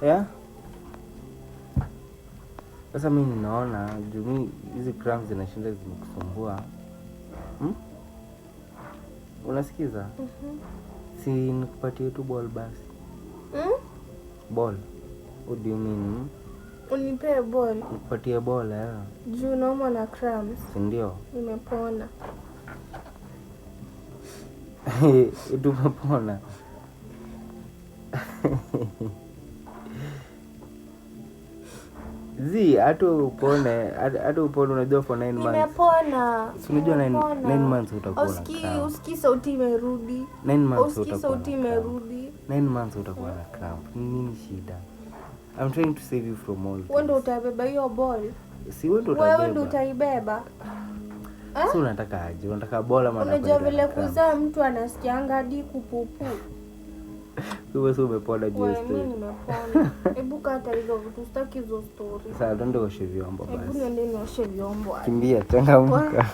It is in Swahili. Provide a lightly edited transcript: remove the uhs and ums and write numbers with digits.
Yeah? Sasa mimi ninaona juu hizi cramps zinashinda zimekusumbua. Unasikiza? Si nikupatie tu ball basi. Ball. What do you mean? Unipe ball. Nikupatie ball Juu naumwa na cramps. Si ndio? Nimepona. Tumepona. Hata upone unajua for 9 months. Nimepona. Si unajua 9 months utakuwa na cramp. Usikii sauti imerudi. 9 months Usikii sauti imerudi. 9 months utakuwa na cramp. Nini shida? I'm trying to save you from all. Wewe ndio utabeba hiyo ball. Si wewe ndio utabeba. Wewe ndio utaibeba. Si unataka aje? Unataka bola ama unajua vile kuzaa mtu anasikianga hadi kupupu. Wewe sio umepona juu story. Mimi nimepona. Hebu kata hizo vitu, sitaki hizo story. Sasa ndio oshe vyombo basi. Hebu niende nioshe vyombo. Kimbia, changamka.